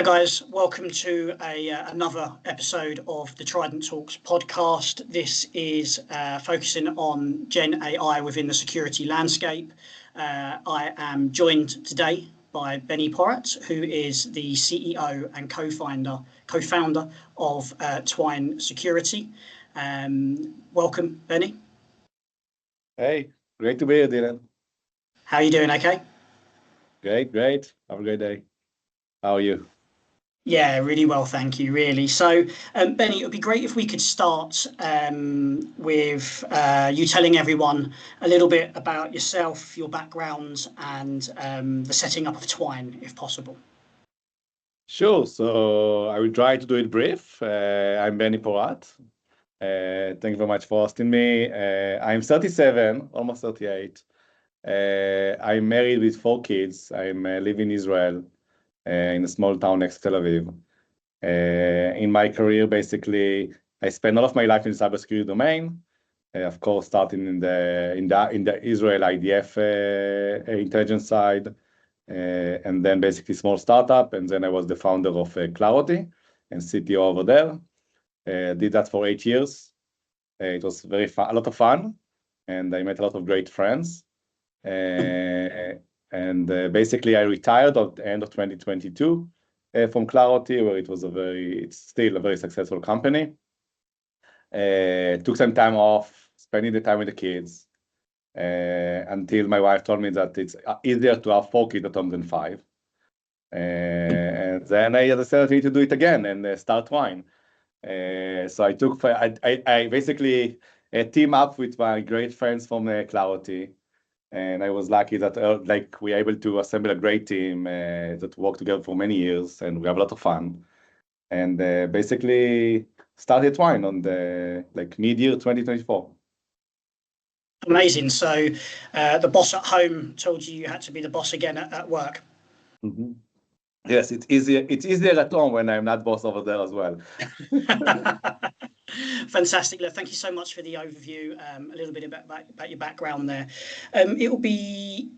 guys, welcome to another episode of the Trident Talks podcast. This is focusing on Gen AI within the security landscape. I am joined today by Benny Porat, who is the CEO and co-founder of Twine Security. Welcome, Benny. Hey, great to be here, Dylan. How are you doing? Okay. Great. Have a great day. How are you? Yeah, really well, thank you, really. So, Benny, it would be great if we could start with you telling everyone a little bit about yourself, your background, and the setting up of Twine, if possible. Sure. So I will try to do it brief. I'm Benny Porat. Thank you very much for hosting me. I'm 37, almost 38. I'm married with 4 kids. I'm live in Israel. In a small town next to Tel Aviv. In my career, basically, I spent all of my life in the cybersecurity domain. Of course, starting in the Israel IDF intelligence side, and then basically small startup, and then I was the founder of Clarity and CTO over there. Did that for 8 years. It was very fun, a lot of fun, and I met a lot of great friends. And basically, I retired at the end of 2022 from Clarity, where it's still a very successful company. Took some time off, spending the time with the kids, until my wife told me that it's easier to have 4 kids at home than 5. And then I decided to do it again and start Twine. So I basically team up with my great friends from Clarity. And I was lucky that we were able to assemble a great team that worked together for many years, and we have a lot of fun. And basically started Twine on the mid-year 2024. Amazing. So the boss at home told you had to be the boss again at work. Mm-hmm. Yes, it's easier at home when I'm not boss over there as well. Fantastic. Look, thank you so much for the overview, a little bit about your background there. It would be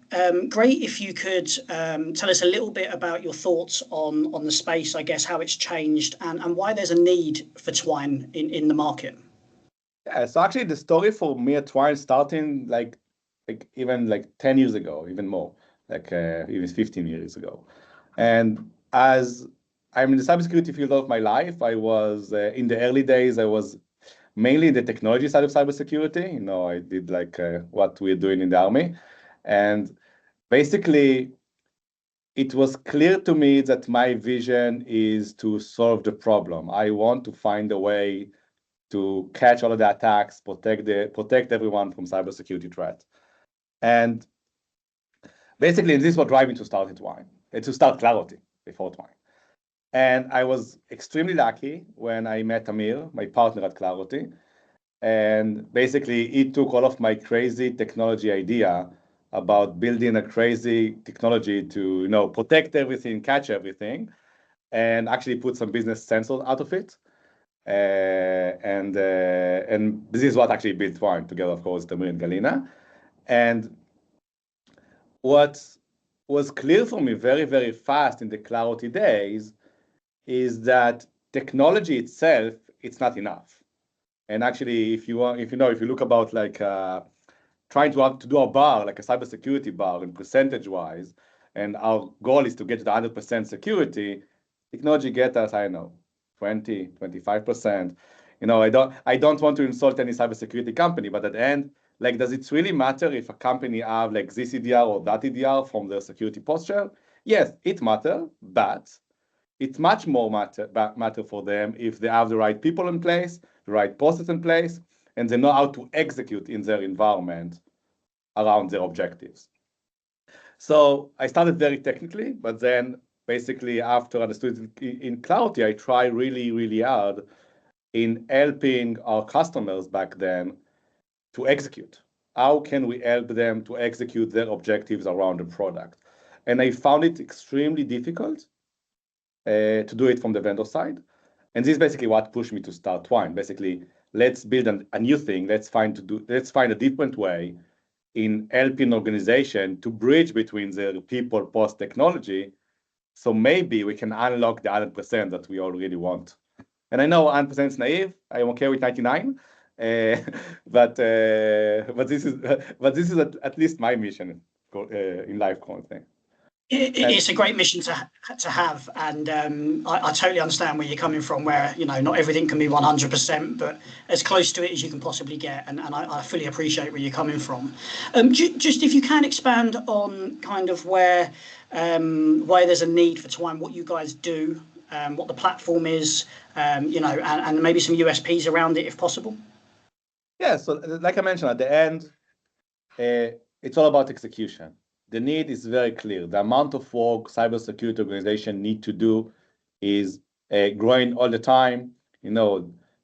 great if you could tell us a little bit about your thoughts on the space, I guess, how it's changed and why there's a need for Twine in the market. Yeah, so actually the story for me at Twine starting even 10 years ago, even more, even 15 years ago. And as I'm in the cybersecurity field of my life, I was in the early days, I was mainly in the technology side of cybersecurity. I did what we're doing in the army. And basically, it was clear to me that my vision is to solve the problem. I want to find a way to catch all of the attacks, protect everyone from cybersecurity threat. And basically, this was driving to start Twine, to start Clarity before Twine. And I was extremely lucky when I met Amir, my partner at Clarity. And basically, he took all of my crazy technology idea about building a crazy technology to protect everything, catch everything, and actually put some business sense out of it. And this is what actually built Twine together, of course, Amir and Galina. And what was clear for me very, very fast in the Clarity days is that technology itself, it's not enough. And actually, if you look about trying to do a bar, like a cybersecurity bar, and percentage-wise, and our goal is to get to the 100% security, technology get us, 20, 25%. I don't want to insult any cybersecurity company, but at the end, does it really matter if a company have this EDR or that EDR from their security posture? Yes, it matters, but it's much more matter for them if they have the right people in place, the right process in place, and they know how to execute in their environment around their objectives. So I started very technically, but then basically after I understood in Clarity, I tried really, really hard in helping our customers back then to execute. How can we help them to execute their objectives around the product? And I found it extremely difficult to do it from the vendor side. And this is basically what pushed me to start Twine. Basically, let's build a new thing. Let's find a different way in helping organization to bridge between their people post technology So maybe we can unlock the 100% that we all really want. And I know 100% is naive. I'm okay with 99. But this is at least my mission in life, kind of thing. It's a great mission to have, and I totally understand where you're coming from. Where not everything can be 100%, but as close to it as you can possibly get, and I fully appreciate where you're coming from. Just if you can expand on kind of where there's a need for Twine, what you guys do, what the platform is, and maybe some USPs around it if possible. Yeah, so like I mentioned at the end, it's all about execution. The need is very clear. The amount of work cybersecurity organization need to do is growing all the time.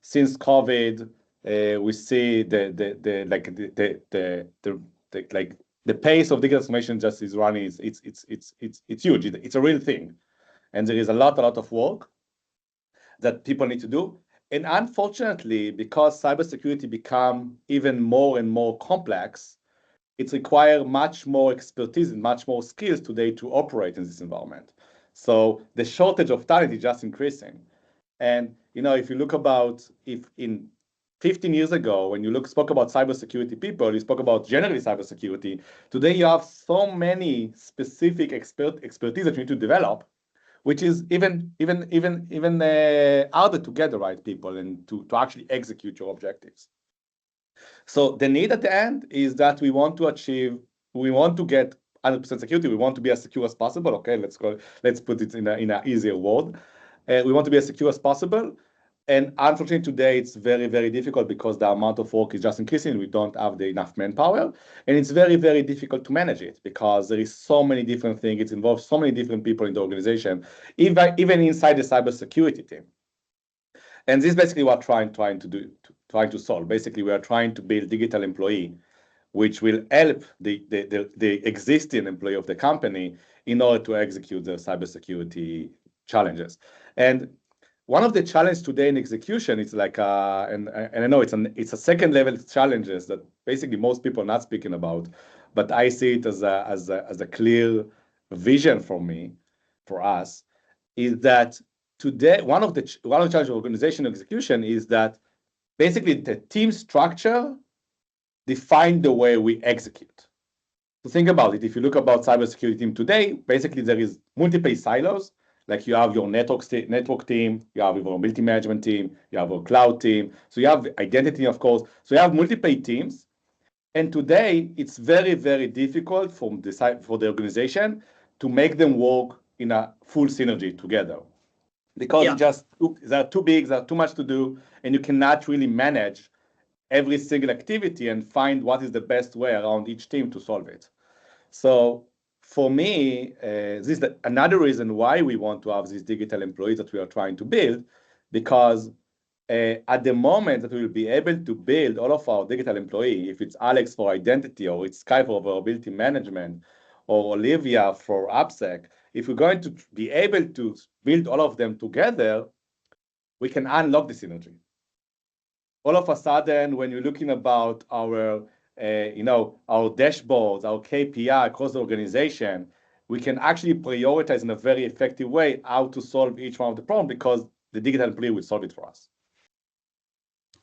Since COVID, we see the pace of digital transformation just is running. It's huge. It's a real thing, and there is a lot of work that people need to do. And unfortunately, because cybersecurity become even more and more complex, it requires much more expertise and much more skills today to operate in this environment. So the shortage of talent is just increasing. And if you look if in 15 years ago, when you spoke about cybersecurity people, you spoke about generally cybersecurity. Today you have so many specific expertise that you need to develop, which is even harder to get the right people and to actually execute your objectives. So the need at the end is that we want to get 100% security. We want to be as secure as possible. Okay, let's put it in an easier word. We want to be as secure as possible. And unfortunately, today it's very, very difficult because the amount of work is just increasing. We don't have enough manpower, and it's very, very difficult to manage it because there is so many different things. It involves so many different people in the organization, even inside the cybersecurity team. And this is basically what we're trying to solve. Basically, we are trying to build digital employee, which will help the existing employee of the company in order to execute the cybersecurity challenges. And one of the challenges today in execution is and I know it's a second level challenges that basically most people are not speaking about, but I see it as a clear vision for us, is that today one of the challenges of organizational execution is that basically the team structure define the way we execute. So think about it. If you look about cybersecurity team today, basically there is multiple silos. Like you have your network team, you have your mobility management team, you have your cloud team. So you have identity, of course. So you have multiple teams. And today it's very, very difficult for the organization to make them work in a full synergy together. Because they're too big, there's too much to do, and you cannot really manage every single activity and find what is the best way around each team to solve it. So for me, this is another reason why we want to have these digital employees that we are trying to build, because at the moment that we will be able to build all of our digital employee, if it's Alex for identity, or it's Sky for vulnerability management, or Olivia for AppSec, if we're going to be able to build all of them together, we can unlock the synergy. All of a sudden, when you're looking about our dashboards, our KPI across the organization, we can actually prioritize in a very effective way how to solve each one of the problems, because the digital employee will solve it for us.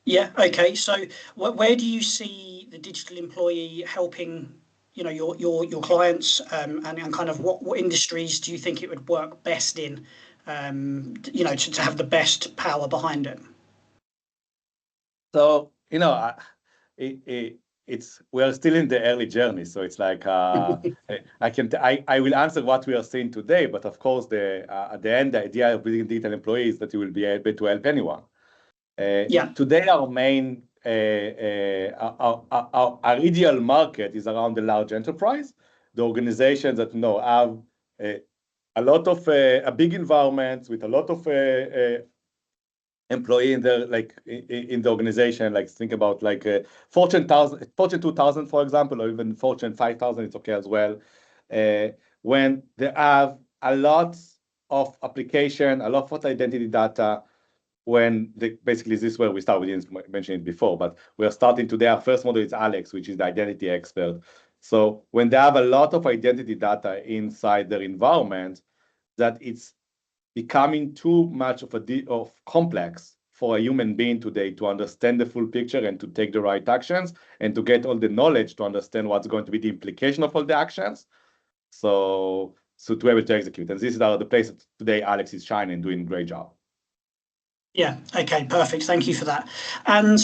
Yeah. Okay. So where do you see the digital employee helping, your clients, and kind of what industries do you think it would work best in, to have the best power behind it? So, we are still in the early journey. So it's like, I will answer what we are seeing today, but of course, at the end, the idea of building digital employees is that you will be able to help anyone. Today, our main, our ideal market is around the large enterprise, the organizations that have a lot of a big environment with a lot of employee in the organization. Like think about Fortune 2000, for example, or even Fortune 5000. It's okay as well. When they have a lot of application, a lot of identity data. Basically this is where we start. We didn't mention it before, but we are starting today. Our first model is Alex, which is the identity expert. So when they have a lot of identity data inside their environment, that it's becoming too much of complex for a human being today to understand the full picture and to take the right actions and to get all the knowledge to understand what's going to be the implication of all the actions. So to be able to execute. And this is the place that today Alex is shining and doing a great job. Yeah. Okay. Perfect. Thank you for that. And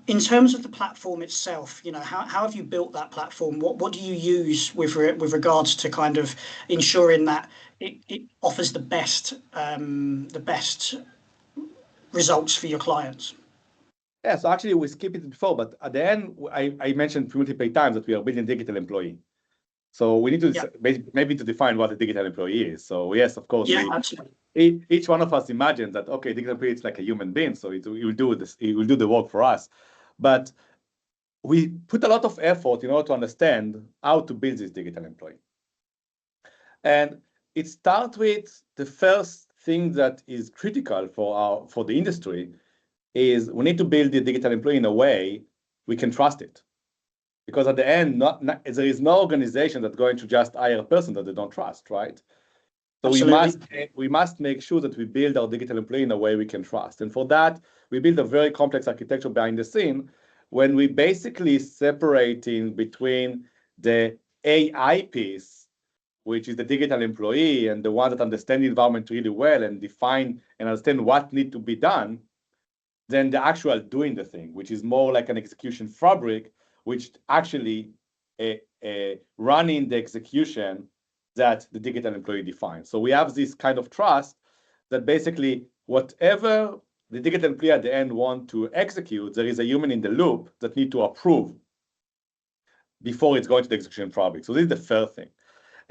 in terms of the platform itself, how have you built that platform? What do you use with regards to kind of ensuring that it offers the best results for your clients? Yeah. So actually, we skipped it before, but at the end, I mentioned multiple times that we are building digital employee. So we need to maybe to define what a digital employee is. So yes, of course, absolutely. Each one of us imagines that, okay, digital employee is like a human being, so it will do the work for us. But we put a lot of effort in order to understand how to build this digital employee. And it starts with the first thing that is critical for the industry is we need to build the digital employee in a way we can trust it. Because at the end, there is no organization that's going to just hire a person that they don't trust, right? So we must make sure that we build our digital employee in a way we can trust. And for that, we build a very complex architecture behind the scene when we basically separating between the AI piece, which is the digital employee and the one that understands the environment really well and define and understand what needs to be done, than the actual doing the thing, which is more like an execution fabric, which actually running the execution that the digital employee defines. So we have this kind of trust that basically whatever the digital employee at the end want to execute, there is a human in the loop that need to approve before it's going to the execution fabric. So this is the first thing.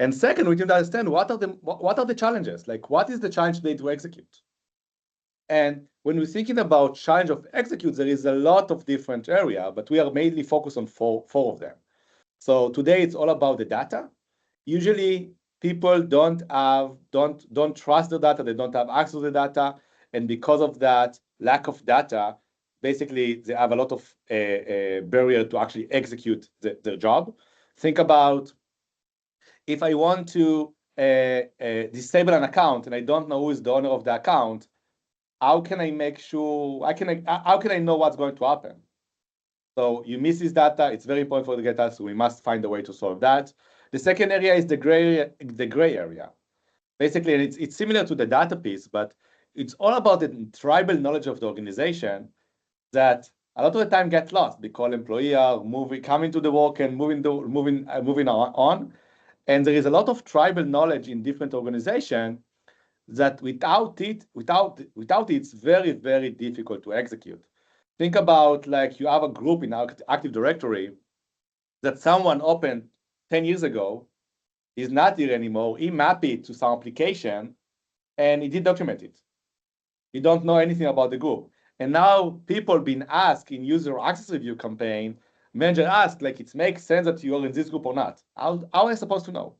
And second, we need to understand what are the challenges? Like, what is the challenge today to execute? And when we're thinking about challenge of execute, there is a lot of different area, but we are mainly focused on four of them. So today it's all about the data. Usually people don't trust the data, they don't have access to the data, and because of that lack of data, basically they have a lot of barrier to actually execute their job. Think about if I want to disable an account and I don't know who is the owner of the account, how can I make sure, how can I know what's going to happen? So you miss this data, it's very important for the data, so we must find a way to solve that. The second area is the gray area. Basically, and it's similar to the data piece, but it's all about the tribal knowledge of the organization that a lot of the time gets lost because employees are coming to the work and moving on. And there is a lot of tribal knowledge in different organizations that without it, it's very, very difficult to execute. Think about like you have a group in Active Directory that someone opened 10 years ago, is not here anymore, he mapped it to some application, and he did document it. You don't know anything about the group. And now people being asked in user access review campaign, manager asked, like, it makes sense that you are in this group or not. How am I supposed to know?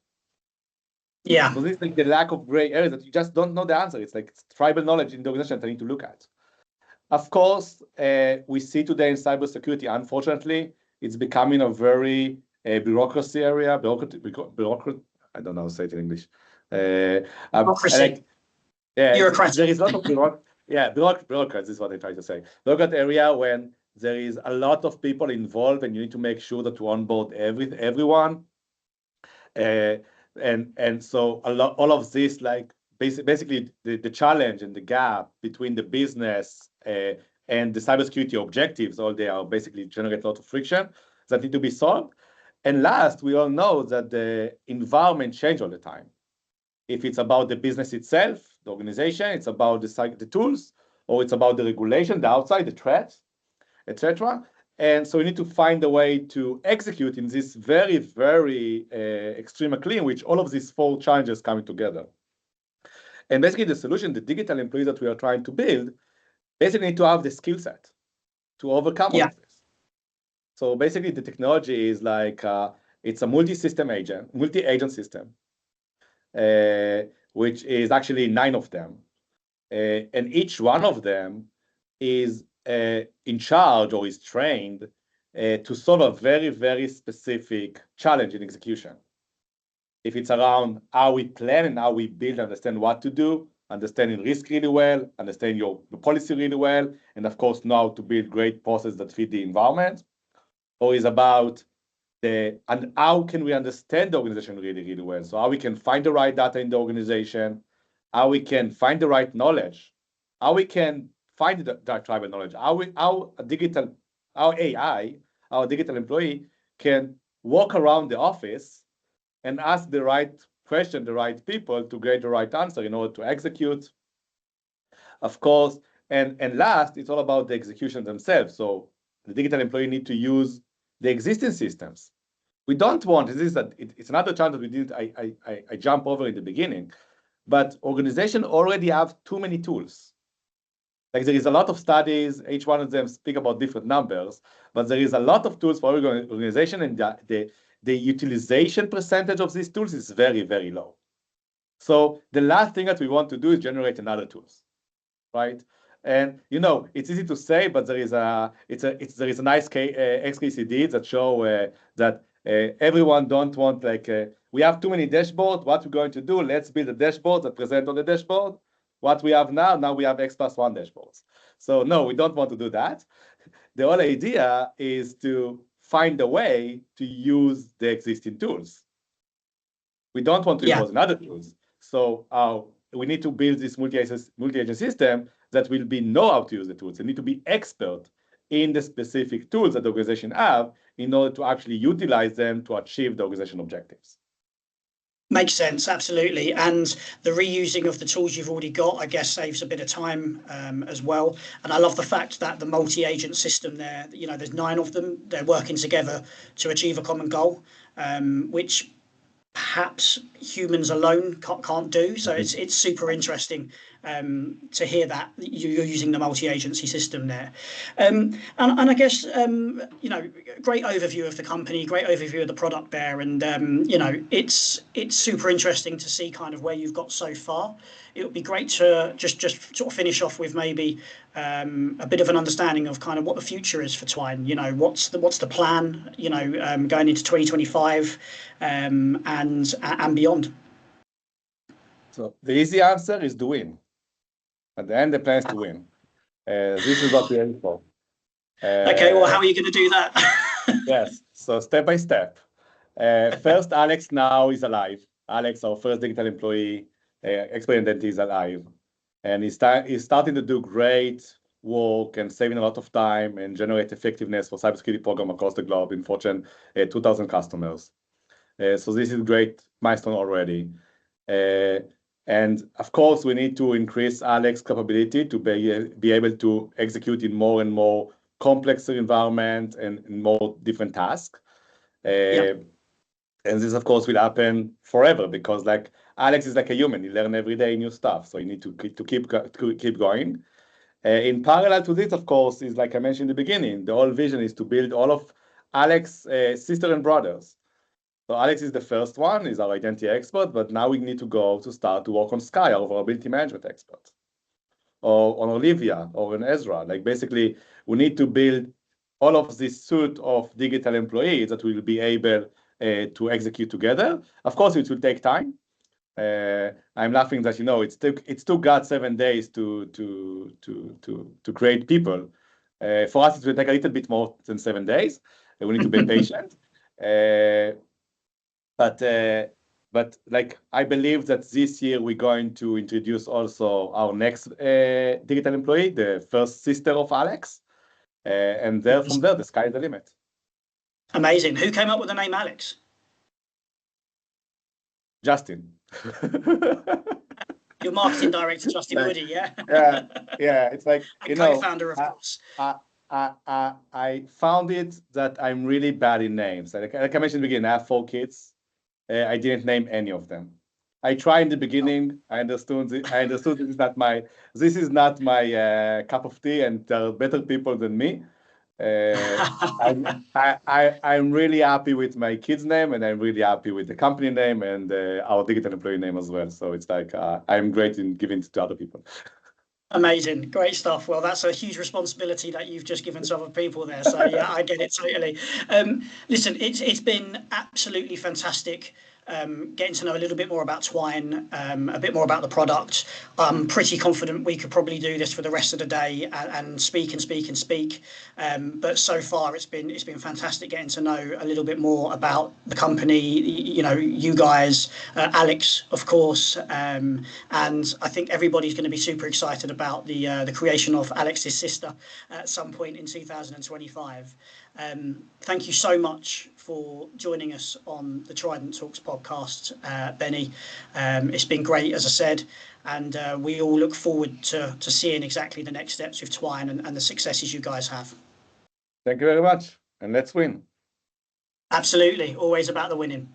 Yeah. So this is like the lack of gray areas that you just don't know the answer. It's like tribal knowledge in the organization that I need to look at. Of course, we see today in cybersecurity, unfortunately, it's becoming a very bureaucracy area. I don't know how to say it in English. Bureaucracy. There is a lot of bureaucrats is what I try to say. Bureaucrat area when there is a lot of people involved and you need to make sure that you onboard everyone. And so all of this, like basically the challenge and the gap between the business and the cybersecurity objectives, all they are basically generate a lot of friction that need to be solved. And last, we all know that the environment changes all the time. If it's about the business itself, the organization, it's about the tools, or it's about the regulation, the outside, the threats, etc. And so we need to find a way to execute in this very, very extreme clean, which all of these four challenges coming together. And basically the solution, the digital employees that we are trying to build, basically need to have the skill set to overcome all of this. So basically the technology is like, it's a multi-agent system, which is actually 9 of them. And each one of them is in charge or is trained to solve a very, very specific challenge in execution. if it's around how we plan and how we build, understand what to do, understanding risk really well, understanding your policy really well, and of course, know how to build great processes that fit the environment, or is about and how can we understand the organization really, really well? So how we can find the right data in the organization, how we can find the right knowledge, how we can find the tribal knowledge, how AI, our digital employee can walk around the office and ask the right question, the right people to get the right answer in order to execute. Of course, and last, it's all about the execution themselves. So the digital employee need to use the existing systems. We don't want, it's another challenge that I jump over in the beginning, but organizations already have too many tools. Like there is a lot of studies, each one of them speak about different numbers, but there is a lot of tools for organization, and the utilization percentage of these tools is very, very low. So the last thing that we want to do is generate another tools, right? And it's easy to say, but there is a nice XKCD that show that everyone don't want we have too many dashboards. What we're going to do? Let's build a dashboard that present on the dashboard. What we have now we have X+1 dashboards. So no, we don't want to do that. The whole idea is to find a way to use the existing tools. We don't want to impose another tools. So we need to build this multi-agent system that will know how to use the tools. They need to be expert in the specific tools that the organization have in order to actually utilize them to achieve the organization objectives. Makes sense, absolutely. And the reusing of the tools you've already got, I guess, saves a bit of time as well. And I love the fact that the multi-agent system there, there's 9 of them. They're working together to achieve a common goal, which perhaps humans alone can't do. So it's super interesting to hear that you're using the multi-agency system there. And I guess, great overview of the company, great overview of the product there. And, it's super interesting to see kind of where you've got so far. It would be great to just sort of finish off with maybe a bit of an understanding of kind of what the future is for Twine. What's the plan, going into 2025 and beyond. So the easy answer is to win. At the end, the plan is to win. This is what we aim for. Okay, well, how are you going to do that? Yes, so step by step. First, Alex now is alive. Alex, our first digital employee, expert identity, is alive. And he's starting to do great work and saving a lot of time and generate effectiveness for cybersecurity program across the globe in Fortune 2,000 customers. So this is a great milestone already. And of course, we need to increase Alex's capability to be able to execute in more and more complex environment and more different tasks. And this, of course, will happen forever because Alex is like a human. You learn every day new stuff. So you need to keep going. In parallel to this, of course, is like I mentioned in the beginning, the whole vision is to build all of Alex's sisters and brothers. So Alex is the first one, is our identity expert, but now we need to start to work on Sky, our vulnerability management expert, or on Olivia, or on Ezra. Basically, we need to build all of this suite of digital employees that will be able to execute together. Of course, it will take time. I'm laughing that it took God 7 days to create people. For us, it will take a little bit more than 7 days. We need to be patient. But I believe that this year we're going to introduce also our next digital employee, the first sister of Alex, and from there the sky is the limit. Amazing. Who came up with the name Alex? Justin. Your marketing director, Justin Woody, yeah? Yeah. It's like, co-founder, of course. I found it that I'm really bad in names. Like I mentioned in the beginning, I have 4 kids. I didn't name any of them. I tried in the beginning. I understood this is not my cup of tea, and there are better people than me. I'm really happy with my kid's name, and I'm really happy with the company name and our digital employee name as well. So it's like I'm great in giving it to other people. Amazing. Great stuff. Well, that's a huge responsibility that you've just given to other people there. So yeah, I get it totally. Listen, it's been absolutely fantastic getting to know a little bit more about Twine, a bit more about the product. I'm pretty confident we could probably do this for the rest of the day and speak and speak and speak. But so far it's been fantastic getting to know a little bit more about the company, you guys, Alex, of course, and I think everybody's going to be super excited about the creation of Alex's sister at some point in 2025. Thank you so much for joining us on the Trident Talks podcast, Benny. It's been great, as I said, and we all look forward to seeing exactly the next steps with Twine and the successes you guys have. Thank you very much, and let's win. Absolutely, always about the winning.